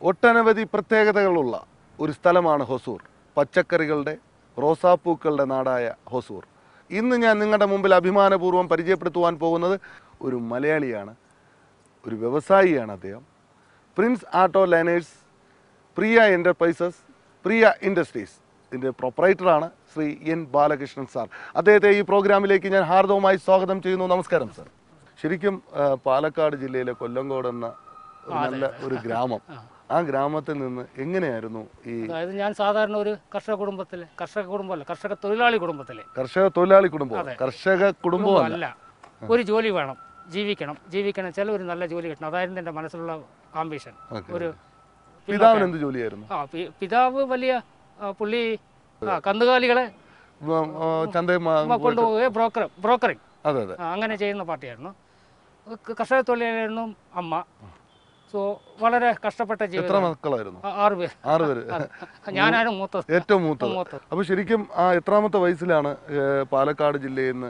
ഒട്ടനവധി പ്രത്യേകതകളുള്ള ഒരു സ്ഥലമാണ് ഹൊസൂർ. പച്ചക്കറികളുടെ റോസാപ്പൂക്കളുടെ നാടായ ഹൊസൂർ. ഇന്ന് ഞാൻ നിങ്ങളുടെ മുമ്പിൽ അഭിമാനപൂർവ്വം പരിചയപ്പെടുത്തുവാൻ പോകുന്നത് ഒരു മലയാളിയാണ്, ഒരു വ്യവസായിയാണ്. അദ്ദേഹം പ്രിൻസ് ആട്ടോ ലൈനേഴ്സ്, പ്രിയ എൻ്റർപ്രൈസസ്, പ്രിയ ഇൻഡസ്ട്രീസ് ഇതിൻ്റെ പ്രൊപ്പറേറ്ററാണ് ശ്രീ എൻ ബാലകൃഷ്ണൻ സാർ. അദ്ദേഹത്തെ ഈ പ്രോഗ്രാമിലേക്ക് ഞാൻ ഹാർദവമായി സ്വാഗതം ചെയ്യുന്നു. നമസ്കാരം സാർ. ശരിക്കും പാലക്കാട് ജില്ലയിലെ കൊല്ലങ്കോട് എന്ന നല്ല ഒരു ഗ്രാമം, ആ ഗ്രാമത്തിൽ നിന്ന് എങ്ങനെയായിരുന്നു ഈ? അതായത് ഞാൻ സാധാരണ ഒരു കർഷക കുടുംബമല്ല, കർഷക തൊഴിലാളി കുടുംബത്തിലെ. കർഷക കുടുംബമല്ല. ഒരു ജോലി വേണം, ജീവിക്കണം വെച്ചാൽ ഒരു നല്ല ജോലി കിട്ടണം. അതായിരുന്നു എൻ്റെ മനസ്സിലുള്ള ആംബിഷൻ. ഒരു പിതാവിന് എന്ത് ജോലിയായിരുന്നു? പിതാവ് വലിയ പുള്ളി കന്നുകാലികളെ കൊണ്ടുപോവുക, ബ്രോക്കറിങ് അങ്ങനെ ചെയ്യുന്ന പാർട്ടിയായിരുന്നു. കർഷക തൊഴിലാളിയായിരുന്നു അമ്മ. സോ വളരെ കഷ്ടപ്പെട്ട ജീവിതം. 6 പേര്. ഞാനാണ് മൂത്തത്, ഏറ്റവും മൂത്തത്. അപ്പൊ ശരിക്കും ആ എത്രാമത്തെ വയസ്സിലാണ് പാലക്കാട് ജില്ലയിൽ നിന്ന്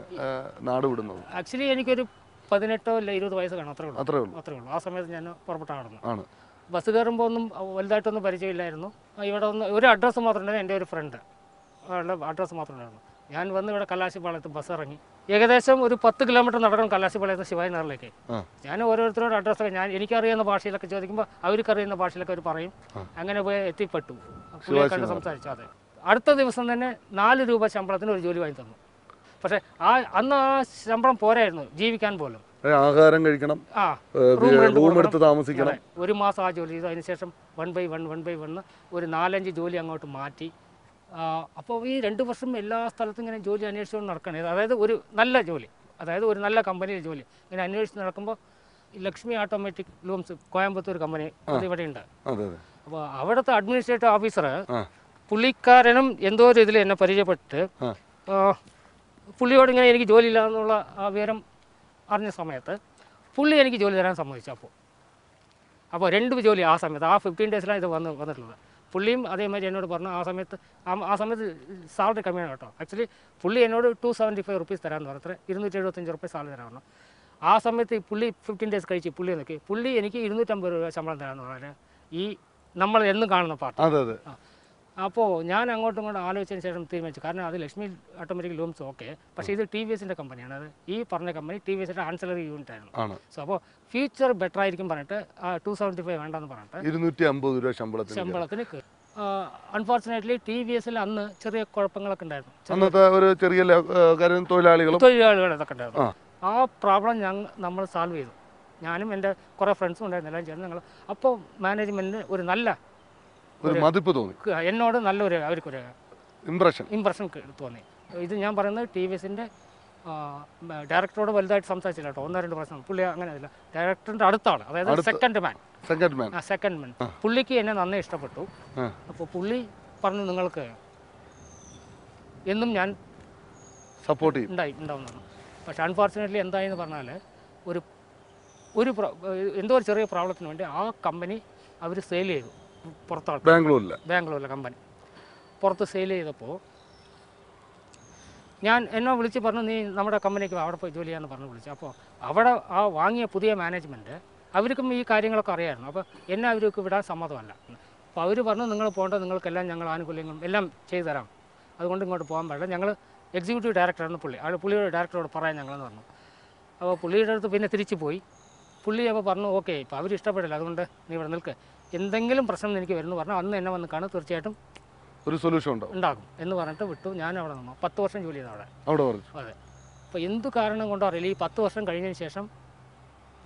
നാട് വിടുന്നത്? ആക്ച്വലി എനിക്കൊരു 18 ഇല്ല 20 വയസ്സ് കാണും, അത്രേ ഉള്ളൂ. ആ സമയത്ത് ഞാൻ പുറപ്പെട്ടാണ്. ബസ് കയറുമ്പോൾ ഒന്നും വലുതായിട്ടൊന്നും പരിചയമില്ലായിരുന്നു. ഇവിടെ ഒരു അഡ്രസ്സ് മാത്രം ഉണ്ടായിരുന്നു, എൻ്റെ ഒരു ഫ്രണ്ട് അഡ്രസ്സ് മാത്രം ഉണ്ടായിരുന്നു. ഞാൻ വന്ന് ഇവിടെ കല്ലാശിപ്പാളയത്ത് ബസ് ഇറങ്ങി. ഏകദേശം ഒരു 10 കിലോമീറ്റർ നടക്കണം കല്ലാശിപ്പാളയത്ത് ശിവാജി നഗറിലേക്ക്. ഞാൻ ഓരോരുത്തരോട് അഡ്രസ്സൊക്കെ എനിക്കറിയുന്ന ഭാഷയിലൊക്കെ ചോദിക്കുമ്പോൾ അവർക്കറിയുന്ന ഭാഷയിലൊക്കെ അവർ പറയും. അങ്ങനെ പോയി എത്തിപ്പെട്ടു, പുള്ളിയെ കണ്ട് സംസാരിച്ചു. അതെ, അടുത്ത ദിവസം തന്നെ 4 രൂപ ശമ്പളത്തിന് ഒരു ജോലി വാങ്ങി തന്നു. പക്ഷേ അന്ന് ആ ശമ്പളം പോരായിരുന്നു ജീവിക്കാൻ പോലും. ആഹാരം കഴിക്കണം, റൂം എടുത്ത് താമസിക്കണം. ഒരു മാസം ആ ജോലി ചെയ്തു. അതിനുശേഷം 1 by 1 ഒരു 4-5 ജോലി അങ്ങോട്ട് മാറ്റി. അപ്പോൾ ഈ 2 വർഷം എല്ലാ സ്ഥലത്തും ഇങ്ങനെ ജോലി അന്വേഷിച്ചുകൊണ്ട് നടക്കണേ. അതായത് ഒരു നല്ല ജോലി, അതായത് ഒരു നല്ല കമ്പനിയിൽ ജോലി ഇങ്ങനെ അന്വേഷിച്ച് നടക്കുമ്പോൾ Lakshmi automatic looms Coimbatore company അത് ഇവിടെ ഉണ്ട്. അപ്പോൾ അവിടുത്തെ അഡ്മിനിസ്ട്രേറ്റീവ് ഓഫീസർ പുള്ളിക്കാരനും എന്തോ ഒരു ഇതിൽ എന്നെ പരിചയപ്പെട്ടിട്ട് പുള്ളിയോട് ഇങ്ങനെ എനിക്ക് ജോലിയില്ല എന്നുള്ള ആ വിവരം അറിഞ്ഞ സമയത്ത് പുള്ളി എനിക്ക് ജോലി തരാൻ സമ്മതിച്ചു. അപ്പോൾ 2 ജോലി ആ സമയത്ത്, ആ 15 ഡേയ്സിലാണ് ഇത് വന്നിട്ടുള്ളത്. പുള്ളിയും അതേമാതിരി എന്നോട് പറഞ്ഞു. ആ സമയത്ത് സാലറി കമ്മിയാണ് കേട്ടോ. ആക്ച്വലി പുള്ളി എന്നോട് 275 റുപ്പീസ് തരാമെന്ന് പറഞ്ഞു. 275 റുപ്പീസ് സാലറി തരാമെന്ന്. ആ സമയത്ത് പുള്ളി 15 ഡേയ്സ് കഴിച്ച് പുള്ളി എനിക്ക് 250 രൂപ ശമ്പളം തരാമെന്ന് പറഞ്ഞാൽ ഈ നമ്മൾ എന്നും കാണുന്ന പാർട്ടി. അപ്പോൾ ഞാൻ അങ്ങോട്ടും ഇങ്ങോട്ടും ആലോചിച്ചതിന് ശേഷം തീരുമാനിച്ചു. കാരണം അത് ലക്ഷ്മി ഓട്ടോമാറ്റിക് ലൂംസ് ഓക്കെ, പക്ഷേ ഇത് TVSൻ്റെ കമ്പനിയാണ്. അത് ഈ പറഞ്ഞ കമ്പനി TVSൻ്റെ ആൻസലറി യൂണിറ്റ് ആയിരുന്നു. സോ അപ്പോൾ ഫ്യൂച്ചർ ബെറ്റർ ആയിരിക്കും പറഞ്ഞിട്ട് 275 വേണ്ടെന്ന് പറഞ്ഞിട്ട് 250 രൂപ ശമ്പളത്തിന്. അൺഫോർച്ചുനേറ്റ്ലി TVSൽ അന്ന് ചെറിയ കുഴപ്പങ്ങളൊക്കെ ഉണ്ടായിരുന്നു. അന്നത്തെ ഒരു ചെറിയ തൊഴിലാളികളൊക്കെ ഉണ്ടായിരുന്നു. ആ പ്രോബ്ലം നമ്മൾ സോൾവ് ചെയ്തു. ഞാനും എൻ്റെ കുറേ ഫ്രണ്ട്സും ഉണ്ടായിരുന്നു, എല്ലാം ചേർന്ന് ഞങ്ങൾ. അപ്പോൾ മാനേജ്മെൻറ്റിന് ഒരു നല്ല മതിപ്പ് തോന്നി, എന്നോട് നല്ലൊരു അവർക്കൊരു ഇംപ്രഷൻ തോന്നി. ഇത് ഞാൻ പറയുന്നത് TVSൻ്റെ ഡയറക്ടറോട് വലുതായിട്ട് സംസാരിച്ചില്ല കേട്ടോ. 1-2 പ്രശ്നം പുള്ളി അങ്ങനെ അല്ല, ഡയറക്ടറിൻ്റെ അടുത്താണ്. അതായത് സെക്കൻഡ് മാൻ. പുള്ളിക്ക് എന്നെ നന്നേ ഇഷ്ടപ്പെട്ടു. അപ്പോൾ പുള്ളി പറഞ്ഞു നിങ്ങൾക്ക് എന്നും ഞാൻ സപ്പോർട്ട് ഉണ്ടാവുന്നതാണ്. പക്ഷെ അൺഫോർച്ചുനേറ്റ്ലി എന്തായെന്ന് പറഞ്ഞാൽ എന്തോ ഒരു ചെറിയ പ്രോബ്ലത്തിന് വേണ്ടി ആ കമ്പനി അവർ സെയിൽ ചെയ്തു. പുറത്താണ്, ബാംഗ്ലൂരിലെ കമ്പനി പുറത്ത് സെയിൽ ചെയ്തപ്പോൾ എന്നെ വിളിച്ച് പറഞ്ഞു നീ നമ്മുടെ കമ്പനിക്ക് അവിടെ പോയി ജോലി ചെയ്യാമെന്ന് പറഞ്ഞു വിളിച്ചു. അപ്പോൾ അവിടെ ആ വാങ്ങിയ പുതിയ മാനേജ്മെൻറ്റ് അവർക്കും ഈ കാര്യങ്ങളൊക്കെ അറിയാമായിരുന്നു. അപ്പോൾ എന്നെ അവർക്ക് വിടാൻ സമ്മതമല്ല. അപ്പോൾ അവർ പറഞ്ഞു നിങ്ങൾ പോകേണ്ട, നിങ്ങൾക്കെല്ലാം ഞങ്ങൾ ആനുകൂല്യങ്ങളും എല്ലാം ചെയ്തു തരാം, അതുകൊണ്ട് ഇങ്ങോട്ട് പോകാൻ പാടില്ല. ഞങ്ങൾ എക്സിക്യൂട്ടീവ് ഡയറക്ടറാണ് പുള്ളിയുടെ ഡയറക്ടറോട് പറയാൻ ഞങ്ങളെന്ന് പറഞ്ഞു. അപ്പോൾ പുള്ളിയുടെ അടുത്ത് പിന്നെ തിരിച്ചു പോയി. പുള്ളി അപ്പോൾ പറഞ്ഞു ഓക്കെ ഇപ്പോൾ അവർ ഇഷ്ടപ്പെടില്ല, അതുകൊണ്ട് നീ ഇവിടെ നിൽക്ക്, എന്തെങ്കിലും പ്രശ്നം എനിക്ക് വരുന്നു പറഞ്ഞാൽ അന്ന് എന്നെ വന്ന് കാണും, തീർച്ചയായിട്ടും ഒരു സൊല്യൂഷൻ ഉണ്ടാകും എന്ന് പറഞ്ഞിട്ട് വിട്ടു. ഞാൻ അവിടെ നിന്നു 10 വർഷം ജോലി ചെയ്തു അവിടെ. അതെ. അപ്പോൾ എന്ത് കാരണം കൊണ്ടോ അറിയില്ല, ഈ 10 വർഷം കഴിഞ്ഞതിന് ശേഷം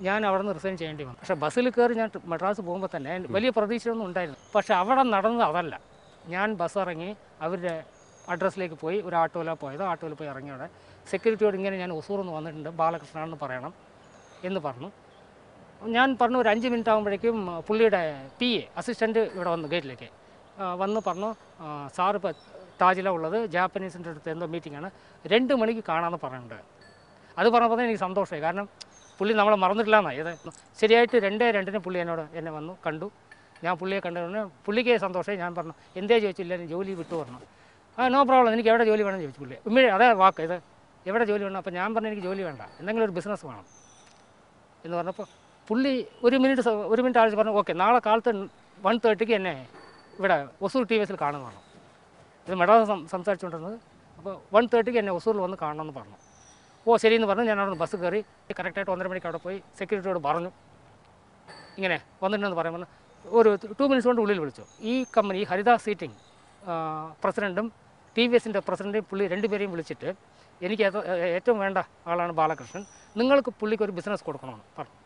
ഞാൻ അവിടെ നിന്ന് റിസൈൻ ചെയ്യേണ്ടി വന്നു. പക്ഷേ ബസ്സിൽ കയറി ഞാൻ മദ്രാസ് പോകുമ്പോൾ തന്നെ വലിയ പ്രതീക്ഷയൊന്നും ഉണ്ടായിരുന്നു. പക്ഷേ അവിടെ നടന്നത് അതല്ല. ഞാൻ ബസ് ഇറങ്ങി അവരുടെ അഡ്രസ്സിലേക്ക് പോയി, ഒരു ആട്ടോയിലാണ് പോയത്. ആട്ടോയിൽ പോയി ഇറങ്ങിയോടെ സെക്യൂരിറ്റിയോട് ഇങ്ങനെ ഞാൻ ഒസൂർന്ന് വന്നിട്ടുണ്ട്, ബാലകൃഷ്ണനെന്ന് പറയണം എന്ന് പറഞ്ഞു. ഞാൻ പറഞ്ഞു ഒരു 5 മിനിറ്റ് ആകുമ്പോഴേക്കും പുള്ളിയുടെ PA അസിസ്റ്റൻറ്റ് ഇവിടെ വന്നു, ഗേറ്റിലേക്ക് വന്ന് പറഞ്ഞു സാർ ഇപ്പോൾ താജിലാണ് ഉള്ളത്, ജാപ്പനീസിൻ്റെ അടുത്ത് എന്തോ മീറ്റിംഗാണ്, 2 മണിക്ക് കാണാമെന്ന് പറയുന്നുണ്ട്. അത് പറഞ്ഞപ്പോൾ എനിക്ക് സന്തോഷമായി. കാരണം പുള്ളി നമ്മളെ മറന്നിട്ടില്ല എന്നാണ്. ഇത് ശരിയായിട്ട് 2:02 പുള്ളി എന്നെ വന്നു കണ്ടു. ഞാൻ പുള്ളിയെ കണ്ടു, പുള്ളിക്ക് സന്തോഷമായി. ഞാൻ പറഞ്ഞു എന്തേ ചോദിച്ചില്ല, ജോലി വിട്ടു പറഞ്ഞു. നോ പ്രോബ്ലം, എനിക്ക് എവിടെ ജോലി വേണമെന്ന് ചോദിച്ചു പുള്ളി. അതേ വാക്ക്, ഇത് എവിടെ ജോലി വേണം? അപ്പോൾ ഞാൻ പറഞ്ഞു എനിക്ക് ജോലി വേണ്ട, എന്തെങ്കിലും ഒരു ബിസിനസ് വേണം എന്ന് പറഞ്ഞപ്പോൾ പുള്ളി ഒരു മിനിറ്റ് ആലോചിച്ച് പറഞ്ഞു ഓക്കെ നാളെ കാലത്ത് 1:30 എന്നെ ഇവിടെ ഒസൂർ TVS കാണുന്നതാണ്. ഇത് മെഡ്രാസ് സംസാരിച്ചുകൊണ്ടിരുന്നത്. അപ്പോൾ 1:30 എന്നെ ഒസൂരിൽ വന്ന് കാണണമെന്ന് പറഞ്ഞു. ഓ ശരിയെന്ന് പറഞ്ഞു. ഞാൻ അവിടെ ബസ് കയറി കറക്റ്റായിട്ട് 1:30 മണിക്ക് അവിടെ പോയി സെക്യൂരിറ്റിയോട് പറഞ്ഞു ഇങ്ങനെ വന്നിട്ടുണ്ടെന്ന് പറയാൻ. ഒരു 2 മിനിറ്റ്സ് കൊണ്ട് ഉള്ളിൽ വിളിച്ചു. ഈ കമ്പനി ഹരിദാസ് സീറ്റിംഗ് പ്രസിഡൻറ്റും TVSൻ്റെ പ്രസിഡൻറ്റും പുള്ളി 2 പേരെയും വിളിച്ചിട്ട് എനിക്ക് ഏറ്റവും വേണ്ട ആളാണ് ബാലകൃഷ്ണൻ, നിങ്ങൾക്ക് പുള്ളിക്ക് ഒരു ബിസിനസ് കൊടുക്കണമെന്ന് പറഞ്ഞു.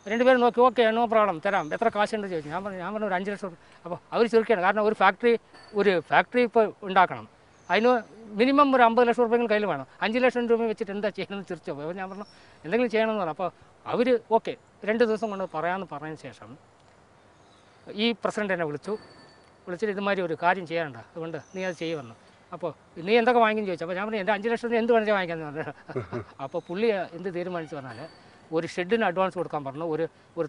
2 പേരും നോക്കി ഓക്കെ നോ പ്രോബ്ലം തരാം, എത്ര കാശുണ്ട് ചോദിച്ചു. ഞാൻ പറഞ്ഞു ഒരു 5 ലക്ഷം. അപ്പോൾ അവർ ചുരുക്കിയാണ്. കാരണം ഒരു ഫാക്ടറി ഇപ്പോൾ ഉണ്ടാക്കണം, അതിന് മിനിമം ഒരു 50 ലക്ഷം രൂപയെങ്കിലും കയ്യിൽ വേണം. 5 ലക്ഷം രൂപ വെച്ചിട്ട് എന്താ ചെയ്യണമെന്ന് തിരിച്ചു പോയി. അപ്പോൾ ഞാൻ പറഞ്ഞു എന്തെങ്കിലും ചെയ്യണമെന്ന് പറഞ്ഞു. അപ്പോൾ അവർ ഓക്കെ 2 ദിവസം കൊണ്ട് പറയാമെന്ന് പറഞ്ഞതിന് ശേഷം ഈ പ്രസിഡൻ്റ് എന്നെ വിളിച്ചിട്ട് ഇതുമാതിരി ഒരു കാര്യം ചെയ്യാനുണ്ട്, അതുകൊണ്ട് നീ അത് ചെയ്യുമെന്ന്. അപ്പോൾ നീ എന്തൊക്കെ വാങ്ങിയെന്ന് ചോദിച്ചു. അപ്പോൾ ഞാൻ പറഞ്ഞു എൻ്റെ 5 ലക്ഷത്തിന് എന്ത് വേണമെങ്കിൽ വാങ്ങിക്കാമെന്ന് പറഞ്ഞു. അപ്പോൾ പുള്ളി എന്ത് തീരുമാനിച്ചു പറഞ്ഞാൽ ഒരു ഷെഡിന് അഡ്വാൻസ് കൊടുക്കാൻ പറഞ്ഞു. ഒരു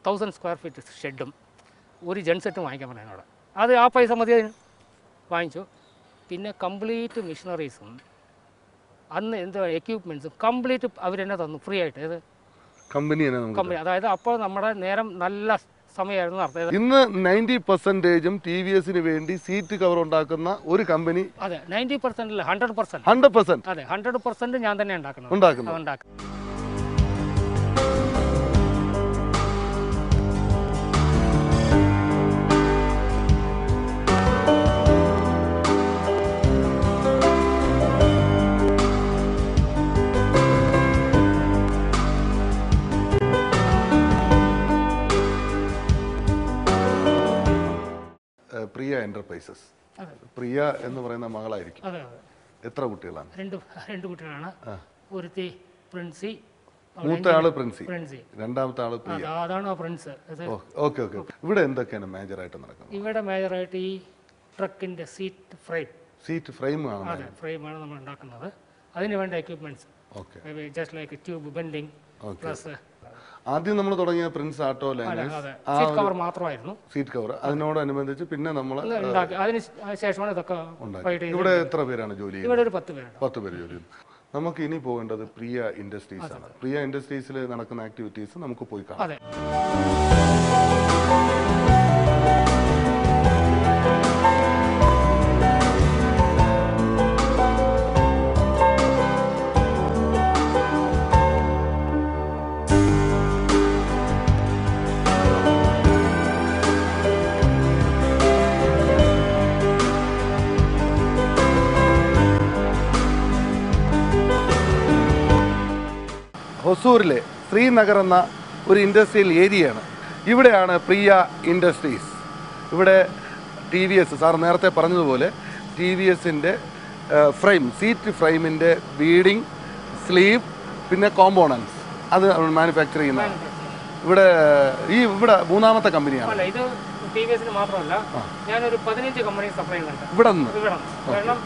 1000 സ്ക്വയർ ഫീറ്റ് ഷെഡും ഒരു ജെൻസെറ്റും വാങ്ങിക്കാൻ പറഞ്ഞു എന്നോട്. അത് ആ പൈസ മതി അതിന് വാങ്ങിച്ചു. പിന്നെ കംപ്ലീറ്റ് മെഷീനറീസും അന്ന് എന്താ എക്യുപ്മെൻറ്റ്സും കംപ്ലീറ്റ് അവരെന്നെ തന്നു ഫ്രീ ആയിട്ട്. ഇത് കമ്പനി, അതായത് അപ്പോൾ നമ്മുടെ നേരം നല്ല സമയമായിരുന്നു നടത്തിയത്. ഇന്ന് 90% TVSന് വേണ്ടി സീറ്റ് കവർ ഉണ്ടാക്കുന്ന ഒരു കമ്പനി. അതെ 90% അല്ല 100%. 100%. അതെ 100% ഞാൻ തന്നെ ഉണ്ടാക്കുന്നത്. പ്രിയ എന്റർപ്രൈസസ്. പ്രിയ എന്ന് പറയുന്ന മകളായിരിക്കും. എത്ര കുട്ടികളാണ്? 2 കുട്ടികളാണ്. ഒരുത്തി പ്രിൻസി, മൂത്ത ആള് പ്രിൻസി, രണ്ടാമത്തെ ആള് പ്രിയ. അതാണ് പ്രിൻസ്. ഓക്കെ. ഇവിടെ എന്തൊക്കെയാണ് മേജറായിട്ട് നടക്കുന്നത്? ഇവിടെ മേജറായിട്ട് ഈ ട്രക്കിന്റെ സീറ്റ് ഫ്രെയിമാണ് നമ്മൾ ഉണ്ടാക്കുന്നത്. അതിന് വേണ്ട equipments just like tube bending plus. ആദ്യം നമ്മൾ തുടങ്ങിയ പ്രിൻസ് ആട്ടോ ലൈനേഴ്സ് സീറ്റ് കവർ മാത്രമായിരുന്നു. സീറ്റ് കവർ അതിനോടനുബന്ധിച്ച് പിന്നെ നമ്മൾ അതിന് ശേഷമാണ് ഇതൊക്കെ. ഇവിടെ എത്ര പേരാണ് ജോലി ചെയ്യുന്നത്? ഇവിടെ ഒരു 10 പേരാണ്. 10 പേര് ജോലി ചെയ്യുന്നു. നമുക്ക് ഇനി പോകേണ്ടത് പ്രിയ ഇൻഡസ്ട്രീസ് ആണ്. പ്രിയ ഇൻഡസ്ട്രീസിൽ നടക്കുന്ന ആക്ടിവിറ്റീസ് നമുക്ക് പോയി കാണാം. ഹൊസൂരിലെ ശ്രീനഗർ എന്ന ഒരു ഇൻഡസ്ട്രിയൽ ഏരിയയാണ്. ഇവിടെയാണ് പ്രിയ ഇൻഡസ്ട്രീസ്. ഇവിടെ TVS സാർ നേരത്തെ പറഞ്ഞതുപോലെ TVSൻ്റെ സീറ്റ് ഫ്രെയിമിൻ്റെ ബീഡിങ്, സ്ലീവ്, പിന്നെ കോമ്പോണൻസ് അത് മാനുഫാക്ചർ ചെയ്യുന്നതാണ്. ഇവിടെ മൂന്നാമത്തെ കമ്പനിയാണ്. ഇത് TVSന് മാത്രമല്ല, ഞാനൊരു 15 കമ്പനി സപ്ലൈ ചെയ്യുന്നുണ്ട് ഇവിടെ നിന്ന്. കാരണം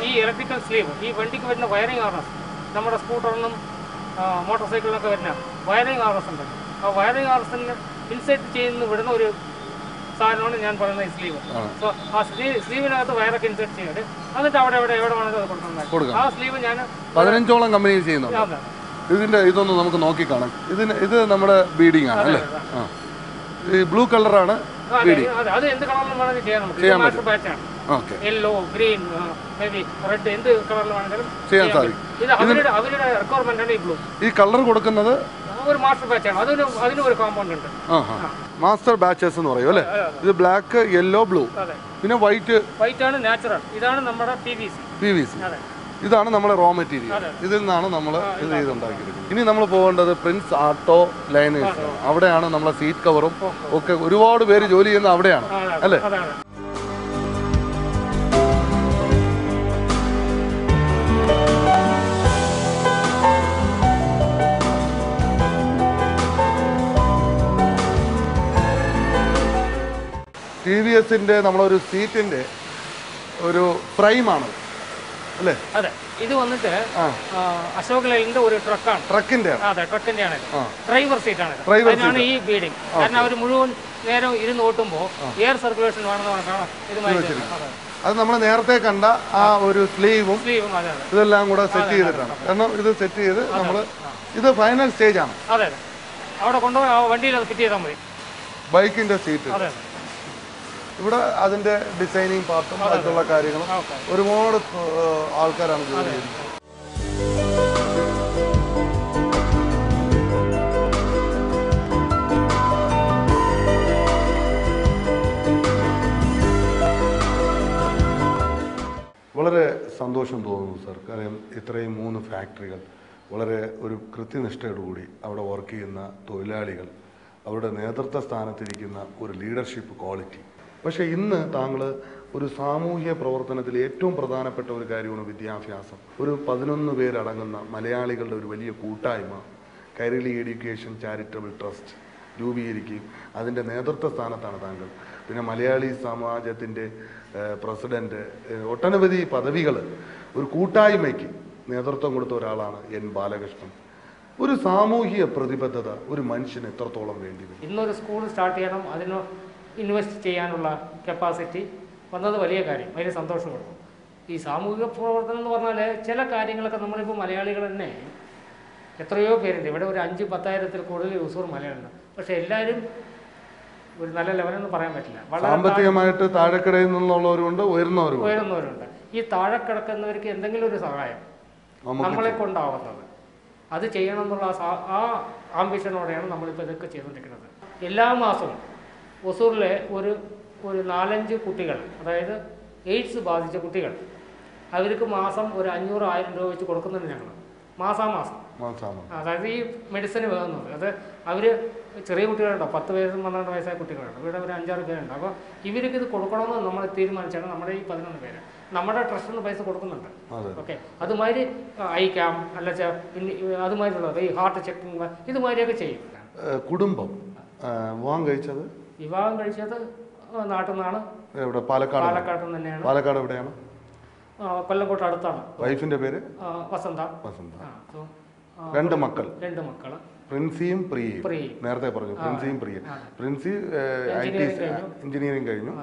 ഈ ഇലക്ട്രിക്കൽ സ്ലീവ്, ഈ വണ്ടിക്ക് വരുന്ന വയറിംഗ് ഹാർനസ്, നമ്മുടെ സ്കൂട്ടറിനും മോട്ടോർ സൈക്കിളിനൊക്കെ വരുന്ന വയറിംഗ് ഹാർനസ് ഉണ്ട്. ആ വയറിംഗ് ഹാർനസിന് ഇൻസെർട്ട് ചെയ്യുന്ന വിടുന്ന ഒരു സാധനമാണ് ഞാൻ പറയുന്നത് ഈ സ്ലീവ്. സോ ആ സ്ലീവിനകത്ത് വയറൊക്കെ ഇൻസെർട്ട് ചെയ്തിട്ട് എന്നിട്ട് എവിടെ വേണമെങ്കിൽ അത് കൊടുക്കുന്നത്. ആ സ്ലീവ് ഞാൻ 15ഓളം കമ്പനിയിൽ ചെയ്യുന്നുണ്ട്. ഇതൊന്ന് നമുക്ക് നോക്കിക്കാണാം. ഇത് നമ്മുടെ ബീഡിംഗ് ആണ് അല്ലേ? ഈ ബ്ലൂ കളറാണ് ബീഡിംഗ്. അത് എന്ത് കളറിലും വേണമെങ്കിൽ ചെയ്യാൻ പറ്റും. ബാച്ചാണ് യെല്ലോ, ഗ്രീൻ, റെഡ്, എന്ത് കളറിൽ വേണമെങ്കിലും ചെയ്യാൻ സാധിക്കും. അവരുടെ റിക്വയർമെന്റ് ആണ് ഈ ബ്ലൂ. ഈ കളർ കൊടുക്കുന്നത് ഒരു മാസ്റ്റർ ബാച്ചാണ്. അതിനും ഒരു കോമ്പൗണ്ട് ഉണ്ട്. മാസ്റ്റർ ബാച്ചസ് എന്ന് പറയും അല്ലേ? ഇത് ബ്ലാക്ക്, യെല്ലോ, ബ്ലൂ, പിന്നെ വൈറ്റ് ആണ് നാച്ചുറൽ. ഇതാണ് നമ്മുടെ PVC. ഇതാണ് നമ്മുടെ റോ മെറ്റീരിയൽ. ഇതിൽ നിന്നാണ് നമ്മൾ ഇത് ചെയ്തുണ്ടാക്കിയിരിക്കുന്നത്. ഇനി നമ്മൾ പോകേണ്ടത് പ്രിൻസ് ആട്ടോ ലൈനേഴ്സ്. അവിടെയാണ് നമ്മളെ സീറ്റ് കവറും ഒക്കെ ഒരുപാട് പേര് ജോലി ചെയ്യുന്നത് അവിടെയാണ് അല്ലേ? TVSൻ്റെ നമ്മളൊരു സീറ്റിൻ്റെ ഒരു ഫ്രെയിമാണ് അല്ലേ? അതെ. ഇത് വന്നിട്ട് അശോക് ലൈലിന്റെ ഒരു ട്രക്കാണ്. ട്രക്കിന്റെ ആണ്. ഡ്രൈവർ സീറ്റാണ്. അതിനാണ് ഈ ബീഡിംഗ്. കാരണം അവർ മുഴുവൻ നേരം ഇരുന്ന് ഓട്ടുമ്പോൾ എയർ സർക്കുലേഷൻ വേണമെന്ന് കാണാം. അത് നമ്മൾ നേരത്തെ കണ്ട ആ ഒരു സ്ലീവും ഇതെല്ലാം കൂടെ സെറ്റ് ചെയ്തിട്ടാണ്. കാരണം ഇത് സെറ്റ് ചെയ്ത് നമ്മൾ ഇത് ഫൈനൽ സ്റ്റേജ് ആണ്. അതെ. അവിടെ കൊണ്ടുപോയി വണ്ടിയിൽ അത് ഫിറ്റ് ചെയ്താൽ മതി. ബൈക്കിന്റെ സീറ്റ് ഇവിടെ അതിൻ്റെ ഡിസൈനിങ് പാർട്ടും മറ്റുള്ള കാര്യങ്ങളും ഒരുപാട് ആൾക്കാരാണ് ജോലി ചെയ്യുന്നത്. വളരെ സന്തോഷം തോന്നുന്നു സർ. കാര്യം ഇത്രയും 3 ഫാക്ടറികൾ വളരെ ഒരു കൃത്യനിഷ്ഠയോടുകൂടി അവിടെ വർക്ക് ചെയ്യുന്ന തൊഴിലാളികൾ, അവരുടെ നേതൃത്വ സ്ഥാനത്തിരിക്കുന്ന ഒരു ലീഡർഷിപ്പ് ക്വാളിറ്റി. പക്ഷേ ഇന്ന് താങ്കൾ ഒരു സാമൂഹ്യ പ്രവർത്തനത്തിൽ ഏറ്റവും പ്രധാനപ്പെട്ട ഒരു കാര്യമാണ് വിദ്യാഭ്യാസം. ഒരു 11 പേരടങ്ങുന്ന മലയാളികളുടെ ഒരു വലിയ കൂട്ടായ്മ കൈരളി എഡ്യൂക്കേഷൻ ചാരിറ്റബിൾ ട്രസ്റ്റ് രൂപീകരിക്കുകയും അതിൻ്റെ നേതൃത്വ സ്ഥാനത്താണ് താങ്കൾ. പിന്നെ മലയാളി സമാജത്തിൻ്റെ പ്രസിഡന്റ്, ഒട്ടനവധി പദവികൾ, ഒരു കൂട്ടായ്മയ്ക്ക് നേതൃത്വം കൊടുത്ത ഒരാളാണ് എൻ ബാലകൃഷ്ണൻ. ഒരു സാമൂഹിക പ്രതിബദ്ധത ഒരു മനുഷ്യന് എത്രത്തോളം വേണ്ടി വരും? ഇന്നൊരു സ്കൂൾ സ്റ്റാർട്ട് ചെയ്യണം, അതിന് ഇൻവെസ്റ്റ് ചെയ്യാനുള്ള കപ്പാസിറ്റി വന്നത് വലിയ കാര്യം, വലിയ സന്തോഷമുള്ളൂ. ഈ സാമൂഹിക പ്രവർത്തനം എന്ന് പറഞ്ഞാൽ ചില കാര്യങ്ങളൊക്കെ നമ്മളിപ്പോൾ മലയാളികൾ തന്നെ എത്രയോ പേരുണ്ട്. ഇവിടെ ഒരു 5,000-10,000 കൂടുതൽ ഹൊസൂർ മലയാളികളുണ്ട്. പക്ഷേ എല്ലാവരും ഒരു നല്ല ലെവലെന്ന് പറയാൻ പറ്റില്ല. സാമ്പത്തികമായിട്ട് താഴെക്കിടയിൽ നിന്നുള്ളവരുണ്ട്, ഉയർന്നവരുണ്ട്. ഈ താഴെ കിടക്കുന്നവർക്ക് എന്തെങ്കിലും ഒരു സഹായം നമ്മളെ കൊണ്ടാവുന്നത് അത് ചെയ്യണം എന്നുള്ള ആ ആംബിഷനോടെയാണ് നമ്മളിപ്പോൾ ഇതൊക്കെ ചെയ്തുകൊണ്ടിരിക്കുന്നത്. എല്ലാ മാസവും ഹൊസൂറിലെ ഒരു 4-5 കുട്ടികൾ, അതായത് എയ്ഡ്സ് ബാധിച്ച കുട്ടികൾ, അവർക്ക് മാസം ഒരു 500-1000 രൂപ വെച്ച് കൊടുക്കുന്നുണ്ട് ഞങ്ങൾ മാസാമാസം. അതായത് ഈ മെഡിസിന് വേകുന്നത് അത് അവർ ചെറിയ കുട്ടികളുണ്ടോ, 10 വയസ്സും 12 വയസ്സായ കുട്ടികളുണ്ട്. ഇവിടെ ഒരു 5-6 പേരുണ്ട്. അപ്പോൾ ഇവർക്ക് ഇത് കൊടുക്കണമെന്ന് നമ്മൾ തീരുമാനിച്ചാണ് നമ്മുടെ ഈ 11 പേര് നമ്മുടെ ട്രസ്റ്റിൽ നിന്ന് പൈസ കൊടുക്കുന്നുണ്ട്. ഓക്കെ, അതുമാതിരി അയക്കാം, അല്ല അതുമാതിരിയുള്ളത് ഈ ഹാർട്ട് ചെക്കിങ് ഇതുമാതിരിയൊക്കെ ചെയ്യും. കുടുംബം വിവാഹം കഴിച്ചത് നാട്ടിൽ നിന്നാണ്. പാലക്കാട് തന്നെയാണ്. പാലക്കാട് എവിടെയാണ്? കൊല്ലംകോട്ട് അടുത്താണ്. വൈഫിന്റെ പേര് വസന്ത. 2 മക്കൾ. പ്രിൻസിയും പ്രിയയും. നേരത്തെ പറഞ്ഞു പ്രിൻസിയും പ്രിയ. പ്രിൻസി എഞ്ചിനീയറിംഗ് കഴിഞ്ഞു,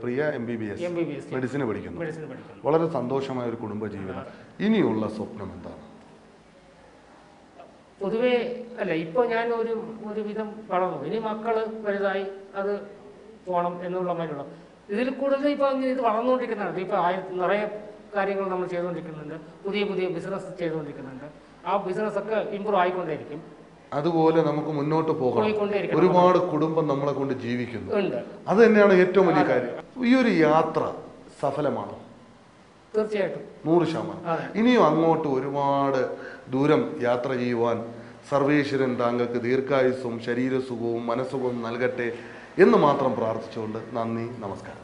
പ്രിയ MBBS മെഡിസിന് പഠിക്കുന്നു. വളരെ സന്തോഷമായ ഒരു കുടുംബജീവിതം. ഇനിയുള്ള സ്വപ്നം എന്താണ്? പൊതുവേ അല്ല, ഇപ്പോൾ ഞാൻ ഒരുവിധം വളർന്നു, ഇനി മക്കൾ വലുതായി അത് പോകണം എന്നുള്ള മാതിരിയുള്ള ഇതിൽ കൂടുതൽ ഇപ്പോൾ ഇത് വളർന്നുകൊണ്ടിരിക്കുന്നുണ്ട്. ഇപ്പോൾ നിറയെ കാര്യങ്ങൾ നമ്മൾ ചെയ്തുകൊണ്ടിരിക്കുന്നുണ്ട്, പുതിയ ബിസിനസ് ചെയ്തുകൊണ്ടിരിക്കുന്നുണ്ട്. ആ ബിസിനസ്സൊക്കെ ഇമ്പ്രൂവ് ആയിക്കൊണ്ടേയിരിക്കും. അതുപോലെ നമുക്ക് മുന്നോട്ട് പോകണം. ഒരുപാട് കുടുംബം നമ്മളെ കൊണ്ട് ജീവിക്കുന്നു, അത് തന്നെയാണ് ഏറ്റവും വലിയ കാര്യം. ഈ ഒരു യാത്ര സഫലമാണോ? തീർച്ചയായിട്ടും 100%. ഇനിയും അങ്ങോട്ട് ഒരുപാട് ദൂരം യാത്ര ചെയ്യുവാൻ സർവേശ്വരൻ താങ്കൾക്ക് ദീർഘായുസ്സും ശരീരസുഖവും മനസ്സുഖവും നൽകട്ടെ എന്ന് മാത്രം പ്രാർത്ഥിച്ചുകൊണ്ട് നന്ദി, നമസ്കാരം.